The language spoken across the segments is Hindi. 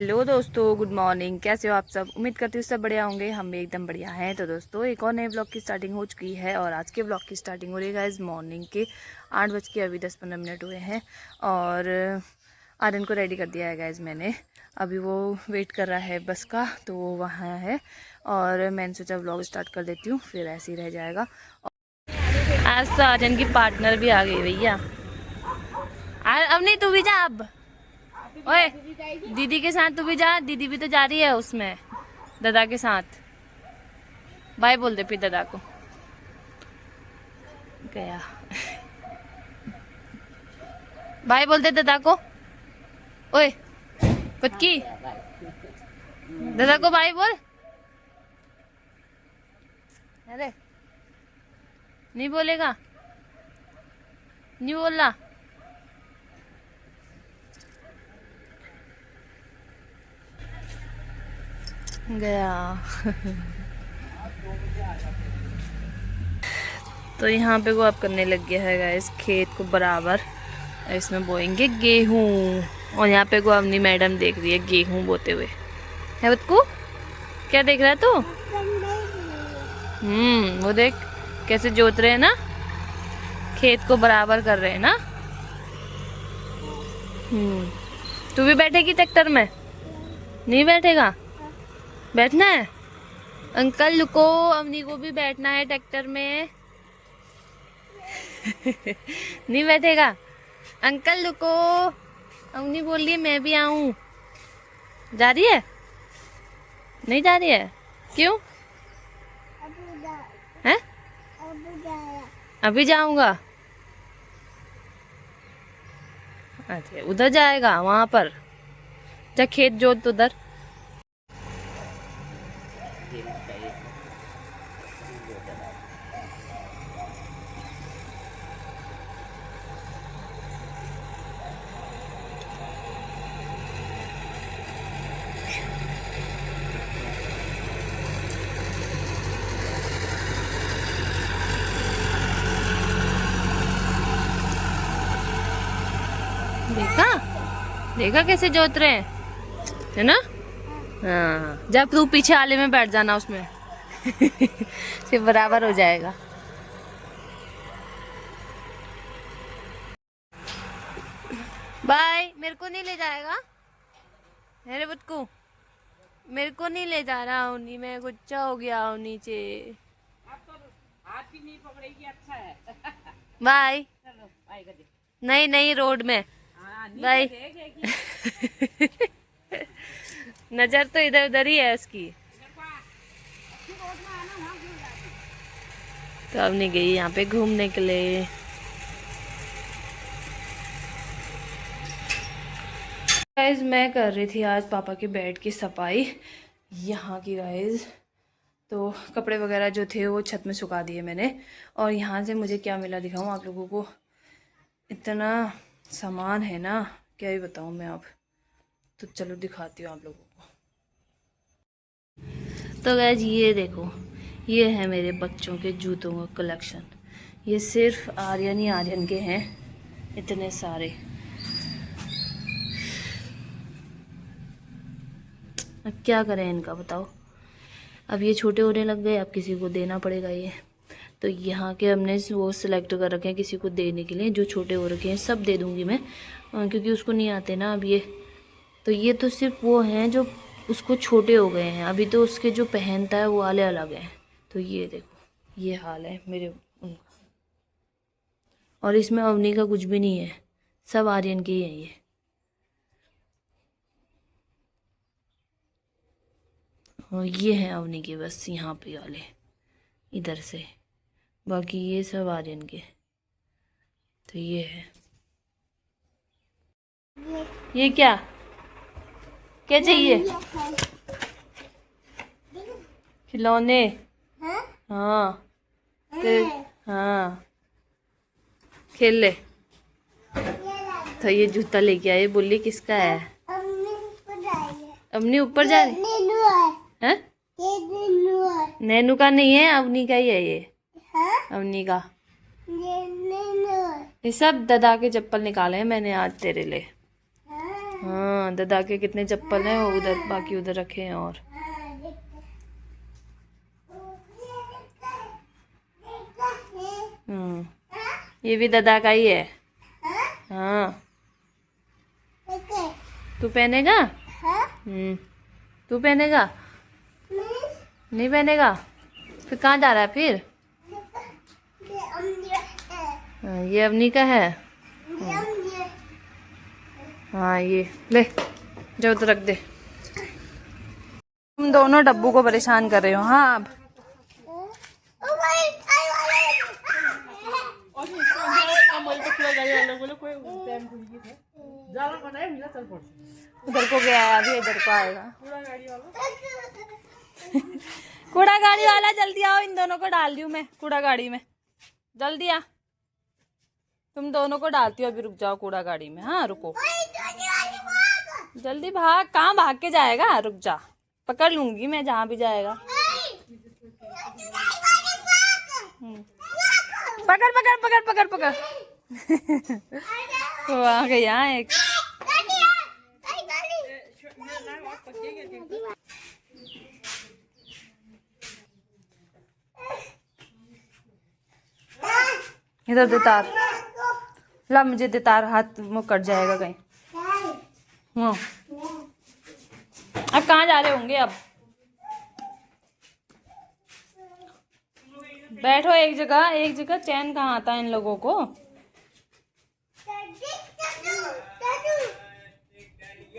हेलो दोस्तों, गुड मॉर्निंग। कैसे हो आप सब? उम्मीद करती हूँ सब बढ़िया होंगे। हम भी एकदम बढ़िया हैं। तो दोस्तों, एक और नए ब्लॉग की स्टार्टिंग हो चुकी है और आज के ब्लॉग की स्टार्टिंग हो रही है गाइस मॉर्निंग के 8 बज के अभी 10-15 मिनट हुए हैं। और आर्यन को रेडी कर दिया है गाइस मैंने। अभी वो वेट कर रहा है बस का, तो वो वहाँ है और मैंने सोचा ब्लॉग स्टार्ट कर देती हूँ, फिर ऐसे ही रह जाएगा। आज तो आर्यन की पार्टनर भी आ गई भैया। अब नहीं, तू भी जा अब। ओए, दीदी के साथ तू भी जा। दीदी भी तो जा रही है उसमें दादा के साथ। बाय बोल दे फिर दादा को। गया। बाय बोल दे दादा को। ओए पुटकी, दादा को बाय बोल। अरे नहीं बोलेगा, नहीं बोलना। गया। तो यहाँ पे वो अब करने लग गया है गाइस खेत को बराबर। इसमें बोएंगे गेहूं। और यहाँ पे वो अपनी मैडम देख रही है गेहूं बोते हुए। है बतकू, क्या देख रहा है तू? वो देख कैसे जोत रहे हैं ना, खेत को बराबर कर रहे हैं ना। तू भी बैठेगी ट्रैक्टर में? नहीं बैठेगा? बैठना है? अंकल रुको, अवनी को भी बैठना है ट्रैक्टर में। नहीं बैठेगा? अंकल रुको, अवनी बोल रही है मैं भी आऊं। जा रही है? नहीं जा रही है? क्यों? है? अभी जाऊंगा। अच्छा, उधर जाएगा, वहां पर जा खेत जोत उधर। देखा, देखा कैसे जोत रहे हैं, है ना? हाँ, जब तू पीछे आले में बैठ जाना उसमें। फिर बराबर हो जाएगा। बाय। मेरे को नहीं ले जाएगा मेरे बुटकू? मेरे को नहीं ले जा रहा हूँ, मैं गुच्चा हो गया हूँ नीचे। अब तो हाथ भी नहीं पकड़ेगी, अच्छा है। बाय। नहीं नहीं, रोड में। बाय। नजर तो इधर उधर ही है उसकी। तो अब नहीं गई यहाँ पे घूमने के लिए। गाइज मैं कर रही थी आज पापा के बेड की सफाई यहाँ की गाइज। तो कपड़े वगैरह जो थे वो छत में सुखा दिए मैंने। और यहाँ से मुझे क्या मिला दिखाऊँ आप लोगों को। इतना सामान है ना, क्या ही बताऊँ मैं अब। तो चलो दिखाती हूँ आप लोगों को। तो गाइज ये देखो, ये है मेरे बच्चों के जूतों का कलेक्शन। ये सिर्फ आर्यन ही आर्यन के हैं, इतने सारे। अब क्या करें इनका, बताओ। अब ये छोटे होने लग गए, अब किसी को देना पड़ेगा ये। तो यहाँ के हमने वो सिलेक्ट कर रखे हैं किसी को देने के लिए। जो छोटे हो रखे हैं सब दे दूँगी मैं, क्योंकि उसको नहीं आते ना अब ये। तो ये तो सिर्फ वो हैं जो उसको छोटे हो गए हैं, अभी तो उसके जो पहनता है वो वाले अलग हैं। तो ये देखो, ये हाल है मेरे उनका। और इसमें अवनी का कुछ भी नहीं है, सब आर्यन के ही हैं ये। और ये हैं अवनी के बस यहाँ पे वाले, इधर से। बाकी ये सब आर्यन के। तो ये है, ये क्या क्या चाहिए? खिलौने? हाँ ते, हाँ खेल ले। तो ये जूता लेके आए, बोली किसका है? अवनी ऊपर जा रही है? नैनू का नहीं है, अवनी का ही है ये। अवनी का। ये सब दादा के चप्पल निकाले हैं मैंने आज तेरे लिए। हाँ हाँ, दादा के कितने चप्पल हैं वो उधर, बाकी उधर रखे हैं। और ये भी दादा का ही है। हाँ, तू पहनेगा? तू पहनेगा? नहीं पहनेगा? फिर कहाँ जा रहा है फिर? ये अवनी का है। हाँ, ये ले जो तो रख दे। तुम दोनों डब्बू को परेशान कर रहे हो। हाँ, अब उधर को गया है, अभी इधर को आएगा। कूड़ा गाड़ी वाला जल्दी आओ, इन दोनों को डाल दी हूँ मैं कूड़ा गाड़ी में। जल्दी आ, तुम दोनों को डालती हो अभी। रुक जाओ कूड़ा गाड़ी में। हाँ रुको, जल्दी भाग। कहाँ भाग के जाएगा? रुक जा, पकड़ लूंगी मैं जहाँ भी जाएगा। पकड़ पकड़ पकड़ पकड़ पकड़। वो आ गई यहाँ एक। इधर दे तार, ला मुझे दे तार, हाथ में कट जाएगा कहीं। हाँ, अब कहाँ जा रहे होंगे? अब बैठो एक जगह, एक जगह। चैन कहाँ आता है इन लोगों को?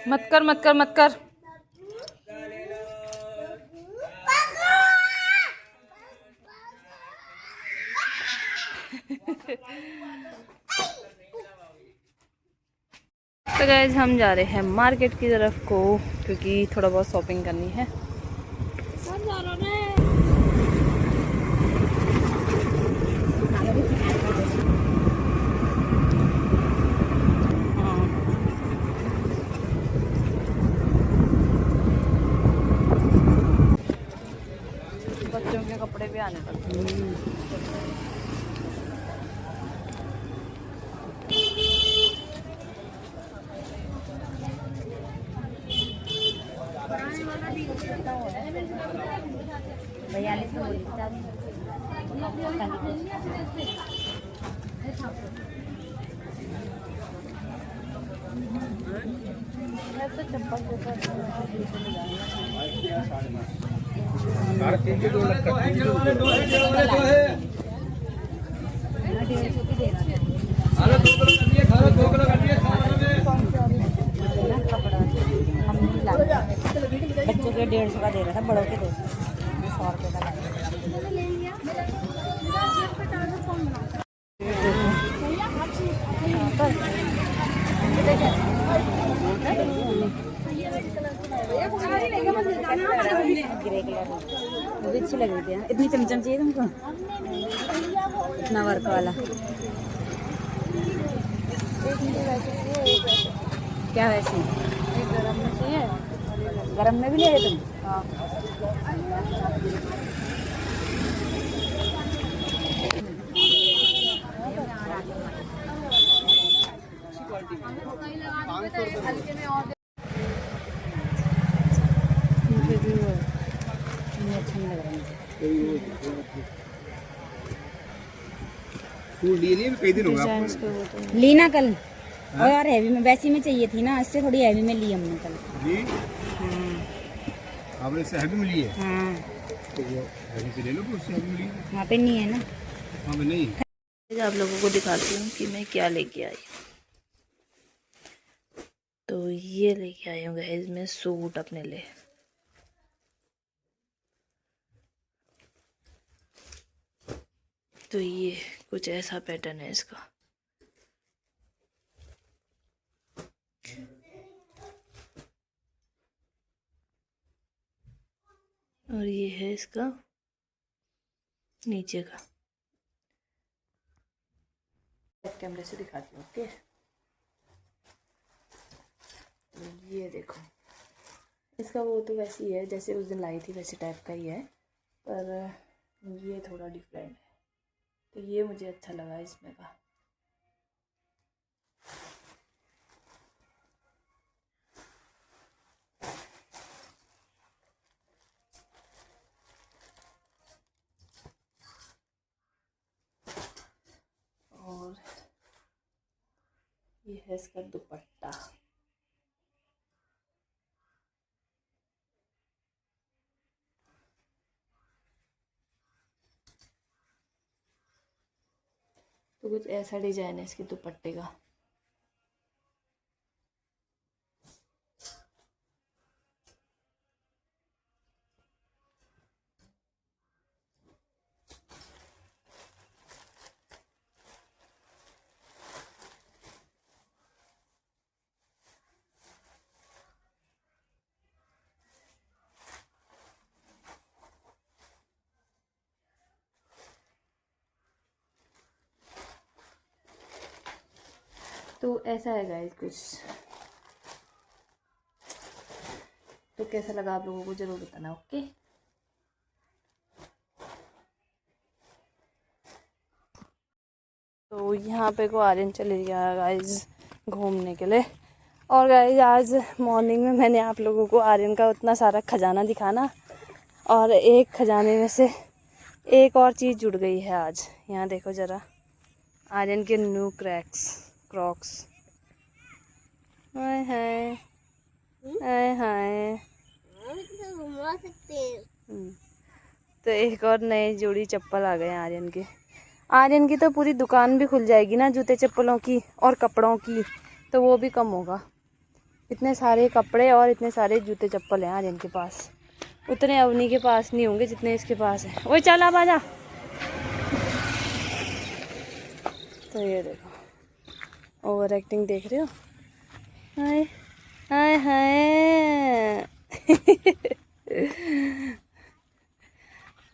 मत कर मत कर मत कर। तो गाइस हम जा रहे हैं मार्केट की तरफ को, क्योंकि थोड़ा बहुत शॉपिंग करनी है। बच्चों के कपड़े भी आने तक। बच्चों के 150 का दे रहा था, बड़ों के 200 रुपये का ग्रे कलर वो भी अच्छी लग रही थी। इतनी चमचम चाहिए तुमको? इतना वर्क वाला क्या? वैसे एक गरम में चाहिए। गरम में भी ले रहे तुम? हाँ। अच्छा नहीं लग रहा मुझे। कई दिन होगा लीना कल। और हैवी में, वैसी में चाहिए थी ना, इससे थोड़ी हैवी में ली हमने कल जी। आपने इससे हैवी में ली है? हाँ, तो वो हैवी से ले लो, उससे हैवी मिली वहाँ पे नहीं है ना। वहाँ पे नहीं है। आप लोगों को दिखाती हूँ कि मैं क्या लेके आई। तो ये लेके आई हूँ गाइस मैं सूट अपने लिए। तो ये कुछ ऐसा पैटर्न है इसका। और ये है इसका नीचे का। कैमरे से दिखाती हूँ। ओके, तो ये देखो, इसका वो तो वैसी ही है जैसे उस दिन लाई थी, वैसे टाइप का ही है, पर ये थोड़ा डिफरेंट है। तो ये मुझे अच्छा लगा इसमें का। ये है इसका दुपट्टा। तो कुछ ऐसा डिजाइन है इसके दुपट्टे का। तो ऐसा है गाइस कुछ। तो कैसा लगा आप लोगों को ज़रूर बताना। ओके, तो यहाँ पे को आर्यन चले गया गाइस घूमने के लिए। और गाइस आज मॉर्निंग में मैंने आप लोगों को आर्यन का उतना सारा खजाना दिखाना, और एक खजाने में से एक और चीज़ जुड़ गई है आज। यहाँ देखो ज़रा, आर्यन के न्यू क्रॉक्स। हाय हाय हाय हाय। तो एक और नई जोड़ी चप्पल आ गए आर्यन के। आर्यन की तो पूरी दुकान भी खुल जाएगी ना जूते चप्पलों की और कपड़ों की, तो वो भी कम होगा। इतने सारे कपड़े और इतने सारे जूते चप्पल हैं आर्यन के पास। उतने अवनी के पास नहीं होंगे जितने इसके पास हैं। वही चल आप आजा। तो ये देखो, ओवर एक्टिंग देख रहे हो। हाय हाय हाय।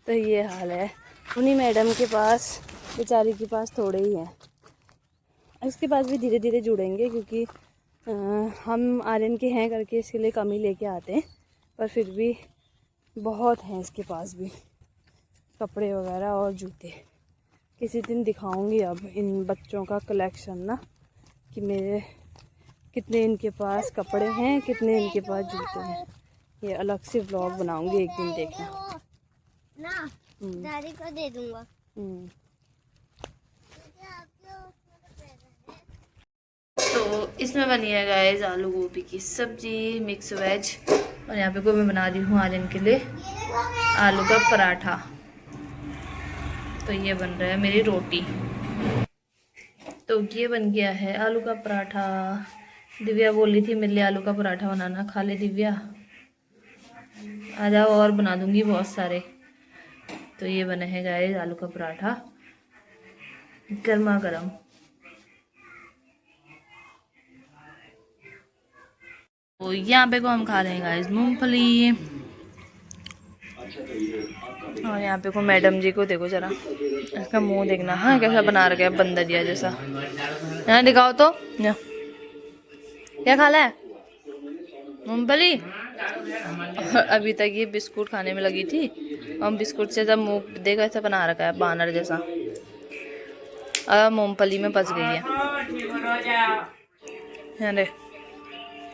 तो ये हाल है उन्हीं मैडम के पास, बेचारी के पास थोड़े ही हैं। इसके पास भी धीरे धीरे जुड़ेंगे, क्योंकि हम आर्यन के हैं करके इसके लिए कम ही लेके आते हैं, पर फिर भी बहुत हैं इसके पास भी कपड़े वगैरह और जूते। किसी दिन दिखाऊंगी अब इन बच्चों का कलेक्शन ना, कि मेरे कितने इनके पास कपड़े हैं, कितने इनके पास जूते हैं। ये अलग से व्लॉग बनाऊंगी एक दिन, देखना ना। दादी को दे दूंगा। तो इसमें बनी है गाइस आलू गोभी की सब्जी मिक्स वेज, और यहाँ पे को मैं बना रही हूँ आर्यन के लिए आलू का पराठा। तो ये बन रहा है मेरी रोटी। तो ये बन गया है आलू का पराठा। दिव्या बोली थी मेरे लिए आलू का पराठा बनाना, खा ले दिव्या, आ जाओ और बना दूंगी बहुत सारे। तो ये बना है गाइस आलू का पराठा गर्मा गर्म। तो यहाँ पे को हम खा रहे हैं गाइस मूंगफली। और यहाँ पे को मैडम जी को देखो जरा, इसका मुंह देखना, हाँ कैसा बना रखा है बंदरिया जैसा। यहाँ दिखाओ तो, क्या खा रहा है मूंगफली। अभी तक ये बिस्कुट खाने में लगी थी, और बिस्कुट से जब मुंह देखा ऐसा बना रखा है बानर जैसा। अब मूंगफली में फंस गई है।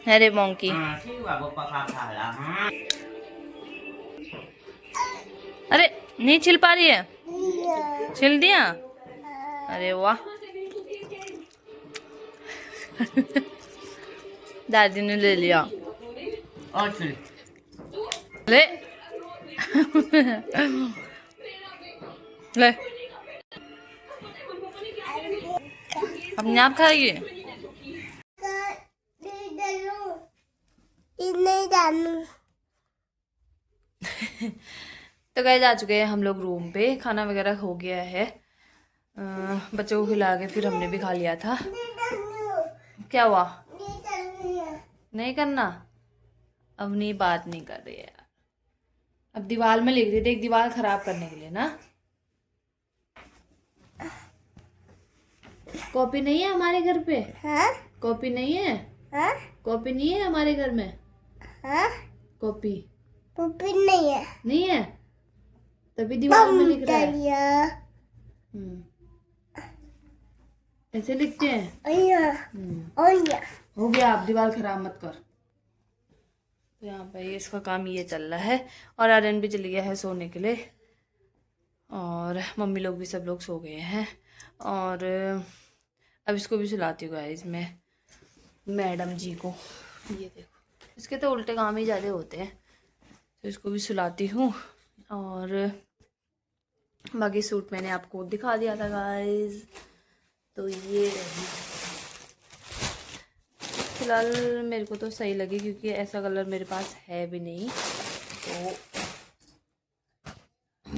अरे मोंकी, अरे नहीं छिल पा रही है, छिल दिया। अरे वाह। दादी ने ले लिया। ले ले, अपने आप खाएगी। तो गए जा चुके हैं हम लोग रूम पे, खाना वगैरह हो गया है। बच्चों को खिला के फिर हमने भी खा लिया था। क्या हुआ? नहीं करना। अब नहीं, बात नहीं कर रही है यार। अब दीवार में लिख रही थी, एक दीवार खराब करने के लिए ना। कॉपी नहीं है हमारे घर पे? हाँ? कॉपी नहीं है? हाँ? कॉपी नहीं है हमारे घर में? हाँ? कॉपी नहीं है। नहीं है तभी दीवार में लिख रहा है। ऐसे लिखते हैं। हो गया, आप दीवार खराब मत कर। तो यहाँ पे इसका काम ये चल रहा है, और आर्यन भी चली गया है सोने के लिए, और मम्मी लोग भी सब लोग सो गए हैं। और अब इसको भी सुलाती हूँ गाइस मैं। मैडम जी को। ये देखो, इसके तो उल्टे काम ही ज़्यादा होते हैं, तो इसको भी सुलाती हूँ। और बाकी सूट मैंने आपको दिखा दिया था गाइस, तो ये रही। फिलहाल मेरे को तो सही लगी क्योंकि ऐसा कलर मेरे पास है भी नहीं, तो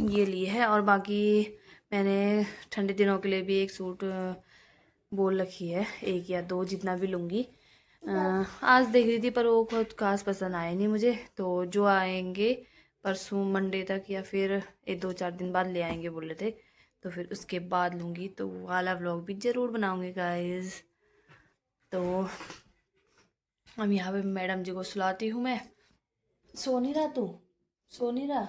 ये लिए है। और बाकी मैंने ठंडे दिनों के लिए भी एक सूट बोल रखी है, 1 या 2 जितना भी लूँगी। आज देख रही थी पर वो खुद खास पसंद आए नहीं मुझे, तो जो आएंगे परसों मंडे तक या फिर 1-2-4 दिन बाद ले आएंगे बोले थे, तो फिर उसके बाद लूँगी। तो वो वाला व्लॉग भी ज़रूर बनाऊँगी गाइस। तो हम यहाँ पे मैडम जी को सुलाती हूँ मैं। सो नहीं रहा तू? सो नहीं रहा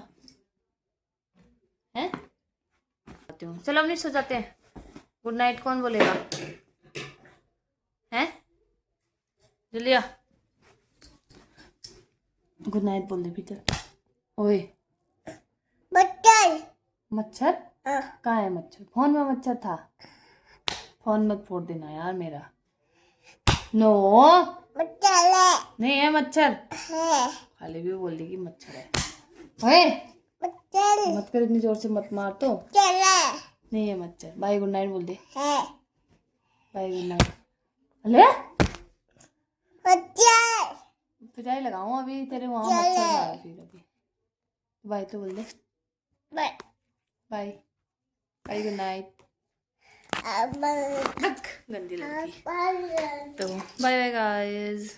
है? चलो अब नहीं सो जाते हैं। गुड नाइट कौन बोलेगा? हैं जुलिया, गुड नाइट बोल दे भीतर। ओए मच्छर, मच्छर कहाँ है? मच्छर फोन में मच्छर था। फोन मत फोड़ देना यार मेरा। नो मच्छर नहीं है, मच्छर है। खाली भी बोल दी कि मच्छर है। ओए मच्छर मत कर, इतनी जोर से मत मार। तो नहीं है मच्छर। बाय गुड नाइट बोल दे। Bye good night. अरे मच्छर पिटाई लगाऊं अभी तेरे वहां, मच्छर मारा फिर अभी। बाय तो बोल दे। Bye bye bye good night. गंदी लड़की। तो बाय बाय गाइस।